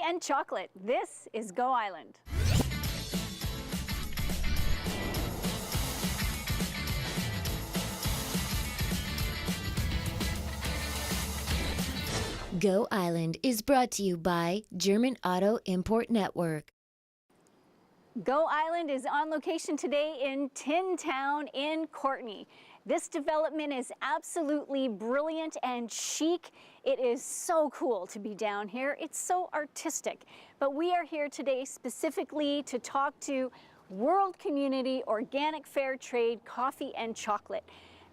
and chocolate. This is Go Island. Go Island is brought to you by German Auto Import Network. Go Island is on location today in Tin Town in Courtenay. This development is absolutely brilliant and chic. It is so cool to be down here. It's so artistic. But we are here today specifically to talk to World Community Organic Fair Trade Coffee and Chocolate.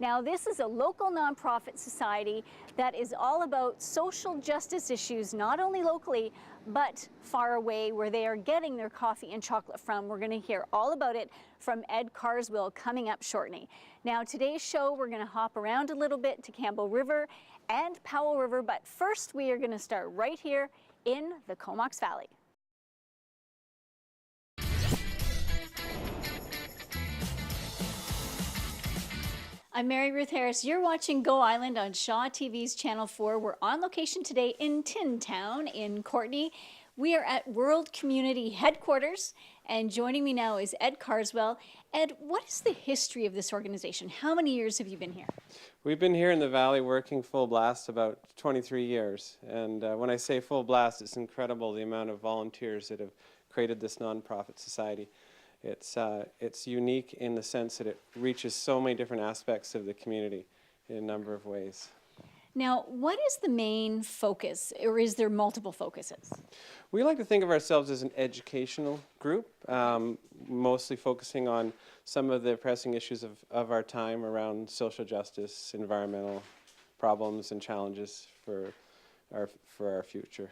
Now, this is a local nonprofit society that is all about social justice issues, not only locally, but far away where they are getting their coffee and chocolate from. We're going to hear all about it from Ed Carswell coming up shortly. Now, today's show, we're going to hop around a little bit to Campbell River and Powell River, but first we are going to start right here in the Comox Valley. I'm Mary Ruth Harris. You're watching Go Island on Shaw TV's Channel 4. We're on location today in Tin Town in Courtenay. We are at World Community Headquarters, and joining me now is Ed Carswell. Ed, what is the history of this organization? How many years have you been here? We've been here in the Valley working full blast about 23 years. And when I say full blast, it's incredible the amount of volunteers that have created this nonprofit society. It's unique in the sense that it reaches so many different aspects of the community in a number of ways. Now, what is the main focus, or is there multiple focuses? We like to think of ourselves as an educational group, mostly focusing on some of the pressing issues of our time around social justice, environmental problems and challenges for our future.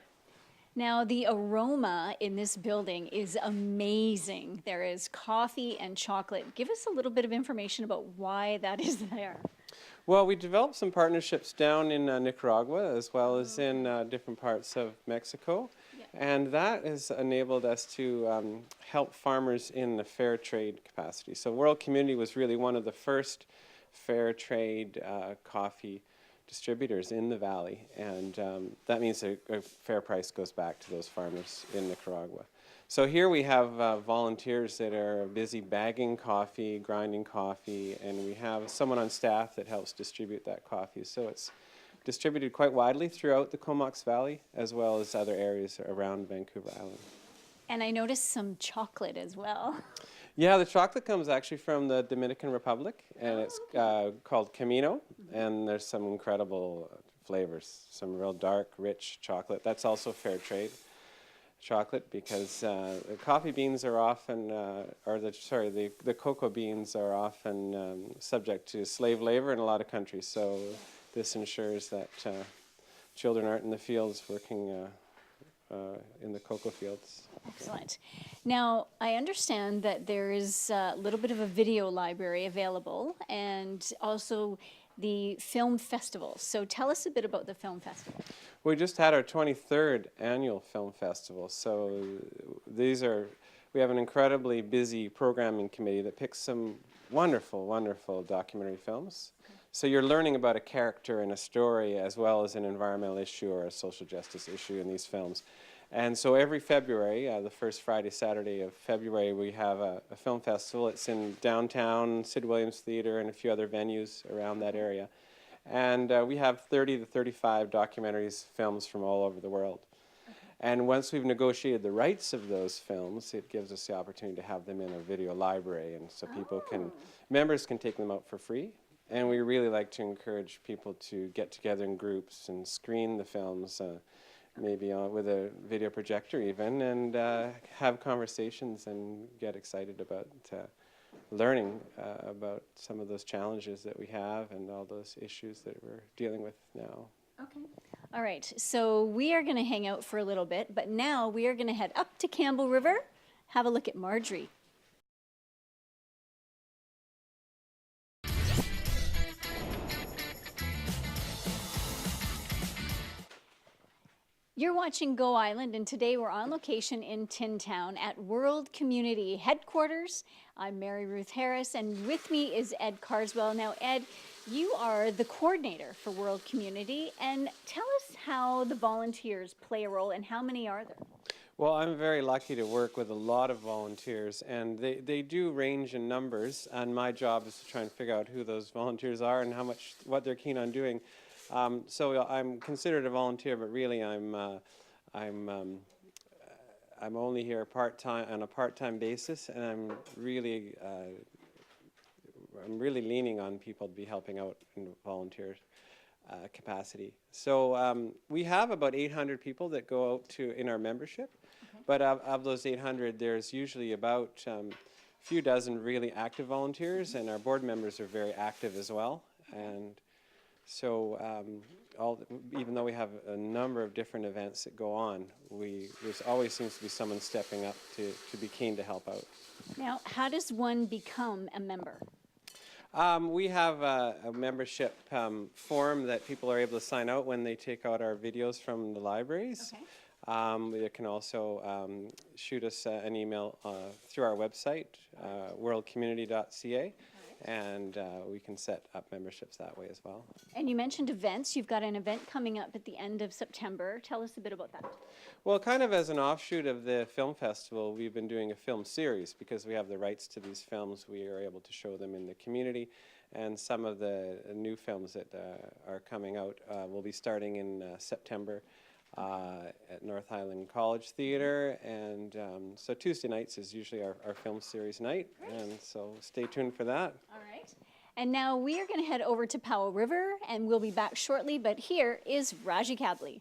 Now, the aroma in this building is amazing. There is coffee and chocolate. Give us a little bit of information about why that is there. Well, we developed some partnerships down in Nicaragua as well as in different parts of Mexico. Yep. And that has enabled us to help farmers in the fair trade capacity. So World Community was really one of the first fair trade coffee distributors in the valley, and that means a fair price goes back to those farmers in Nicaragua. So here we have volunteers that are busy bagging coffee, grinding coffee, and we have someone on staff that helps distribute that coffee. So it's distributed quite widely throughout the Comox Valley as well as other areas around Vancouver Island. And I noticed some chocolate as well. Yeah, the chocolate comes actually from the Dominican Republic, and it's called Camino, and there's some incredible flavors, some real dark, rich chocolate. That's also fair trade chocolate because the coffee beans are often, the cocoa beans are often subject to slave labor in a lot of countries, so this ensures that children aren't in the fields working in the cocoa fields. Excellent. Now, I understand that there is a little bit of a video library available and also the film festival. So tell us a bit about the film festival. We just had our 23rd annual film festival. So we have an incredibly busy programming committee that picks some wonderful, wonderful documentary films. Okay. So you're learning about a character and a story as well as an environmental issue or a social justice issue in these films. And so every February, the first Friday, Saturday of February, we have a film festival. It's in downtown, Sid Williams Theatre, and a few other venues around that area. And we have 30 to 35 documentaries, films from all over the world. Okay. And once we've negotiated the rights of those films, it gives us the opportunity to have them in a video library. And so members can take them out for free. And we really like to encourage people to get together in groups and screen the films, maybe with a video projector even, and have conversations and get excited about learning about some of those challenges that we have and all those issues that we're dealing with now. Okay. All right. So we are going to hang out for a little bit, but now we are going to head up to Campbell River, have a look at Marjorie. You're watching Go Island, and today we're on location in Tin Town at World Community Headquarters. I'm Mary Ruth Harris, and with me is Ed Carswell. Now, Ed, you are the coordinator for World Community, and tell us how the volunteers play a role and how many are there? Well, I'm very lucky to work with a lot of volunteers, and they do range in numbers, and my job is to try and figure out who those volunteers are and what they're keen on doing. So I'm considered a volunteer, but really I'm only here part-time on a part-time basis, and I'm really leaning on people to be helping out in volunteer capacity. So we have about 800 people that go out in our membership, but of those 800, there's usually about a few dozen really active volunteers, and our board members are very active as well. And so even though we have a number of different events that go on, there always seems to be someone stepping up to be keen to help out. Now, how does one become a member? We have a membership form that people are able to sign out when they take out our videos from the libraries. Okay. They can also shoot us an email through our website, worldcommunity.ca. And we can set up memberships that way as well. And you mentioned events. You've got an event coming up at the end of September. Tell us a bit about that. Well, kind of as an offshoot of the film festival, we've been doing a film series because we have the rights to these films. We are able to show them in the community, and some of the new films that are coming out will be starting in September at North Highland College Theatre, and so Tuesday nights is usually our film series night. Great. And so stay tuned for that. All right. And now we are going to head over to Powell River, and we'll be back shortly, but here is Raji Kabli.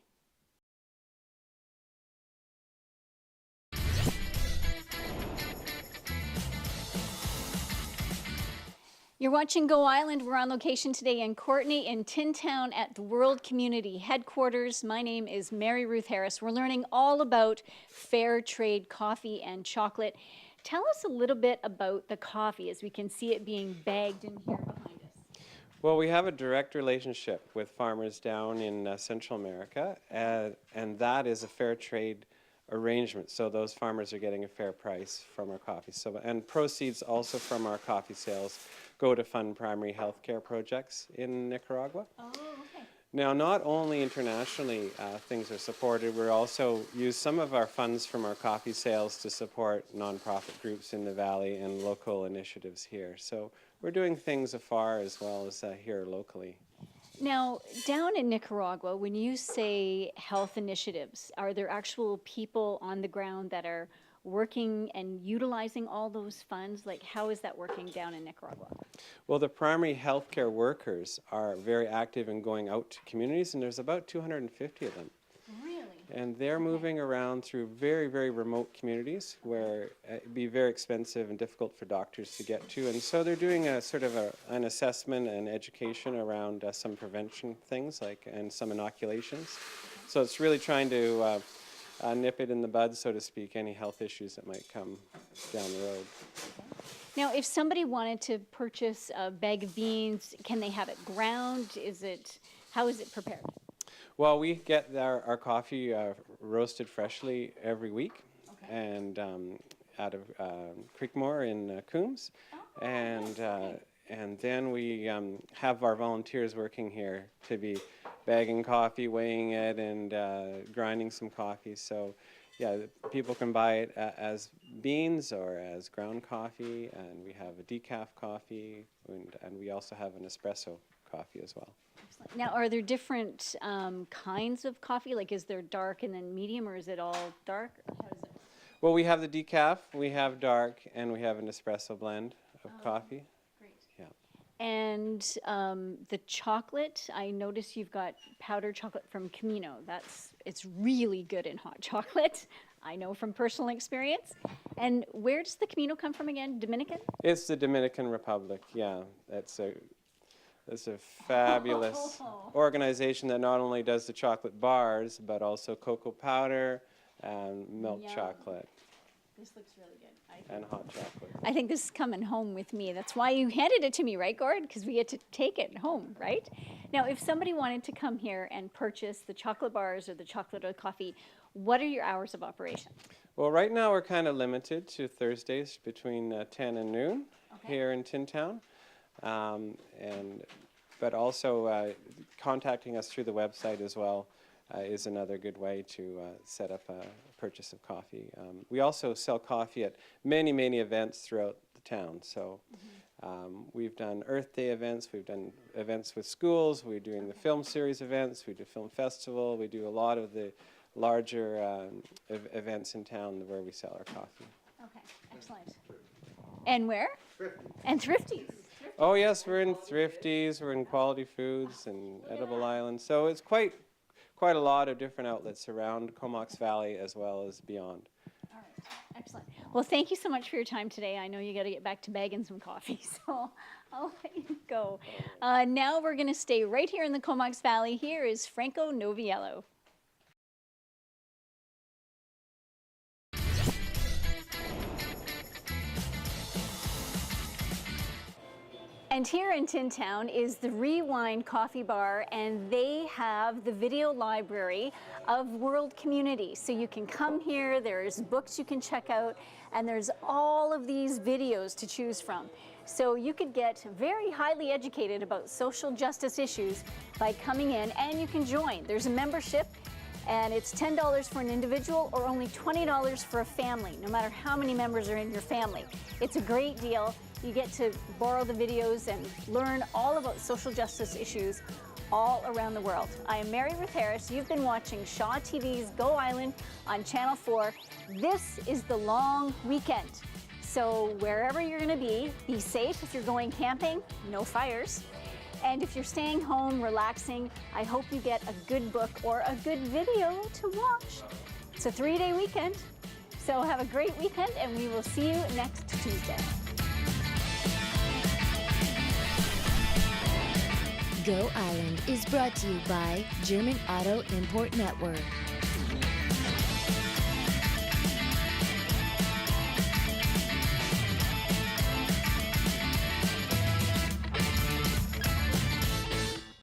You're watching Go Island. We're on location today in Courtenay in Tin Town at the World Community Headquarters. My name is Mary Ruth Harris. We're learning all about fair trade coffee and chocolate. Tell us a little bit about the coffee as we can see it being bagged in here behind us. Well, we have a direct relationship with farmers down in Central America, and that is a fair trade arrangement. So those farmers are getting a fair price from our coffee. So, and proceeds also from our coffee sales go to fund primary health care projects in Nicaragua. Oh, okay. Now, not only internationally things are supported, we also use some of our funds from our coffee sales to support nonprofit groups in the valley and local initiatives here. So we're doing things afar as well as here locally. Now, down in Nicaragua, when you say health initiatives, are there actual people on the ground that are working and utilizing all those funds? Like, how is that working down in Nicaragua? Well, the primary healthcare workers are very active in going out to communities, and there's about 250 of them. Really? And they're moving around through very, very remote communities where it'd be very expensive and difficult for doctors to get to. And so they're doing a sort of an assessment and education around some prevention things and some inoculations. So it's really trying to nip it in the bud, so to speak, any health issues that might come down the road. Now, if somebody wanted to purchase a bag of beans, can they have it ground? How is it prepared? Well, we get our coffee roasted freshly every week, Okay. and out of Creekmore in Coombs, and then we have our volunteers working here to be bagging coffee, weighing it, and grinding some coffee. So, yeah, people can buy it as beans or as ground coffee, and we have a decaf coffee, and we also have an espresso coffee as well. Now, are there different kinds of coffee? Like, is there dark and then medium, or is it all dark? Or how does it? Well, we have the decaf, we have dark, and we have an espresso blend of coffee. Great. Yeah. And the chocolate, I notice you've got powdered chocolate from Camino. It's really good in hot chocolate. I know from personal experience. And where does the Camino come from again? Dominican? It's the Dominican Republic, yeah. It's a fabulous organization that not only does the chocolate bars, but also cocoa powder and milk Yum. chocolate. This looks really good. and hot chocolate. I think this is coming home with me. That's why you handed it to me, right, Gord? Because we get to take it home, right? Now, if somebody wanted to come here and purchase the chocolate bars or the chocolate or coffee, what are your hours of operation? Well, right now we're kind of limited to Thursdays between 10 and noon here in Tin Town. But also contacting us through the website as well is another good way to set up a purchase of coffee. We also sell coffee at many, many events throughout the town. So we've done Earth Day events, we've done events with schools, we're doing the film series events, we do film festival, we do a lot of the larger events in town where we sell our coffee. Okay, excellent. And where? And Thrifties. Oh yes, we're in Thrifties, we're in Quality Foods and Edible Island. So it's quite a lot of different outlets around Comox Valley as well as beyond. All right, excellent. Well, thank you so much for your time today. I know you got to get back to bagging some coffee, so I'll let you go. Now we're going to stay right here in the Comox Valley. Here is Franco Noviello. And here in Tin Town is the Rewind Coffee Bar, and they have the video library of world community. So you can come here, there's books you can check out, and there's all of these videos to choose from. So you could get very highly educated about social justice issues by coming in, and you can join. There's a membership, and it's $10 for an individual or only $20 for a family, no matter how many members are in your family. It's a great deal. You get to borrow the videos and learn all about social justice issues all around the world. I am Mary Ruth Harris. You've been watching Shaw TV's Go Island on Channel 4. This is the long weekend. So wherever you're going to be safe. If you're going camping, no fires. And if you're staying home, relaxing, I hope you get a good book or a good video to watch. It's a 3-day weekend. So have a great weekend, and we will see you next Tuesday. Go Island is brought to you by German Auto Import Network.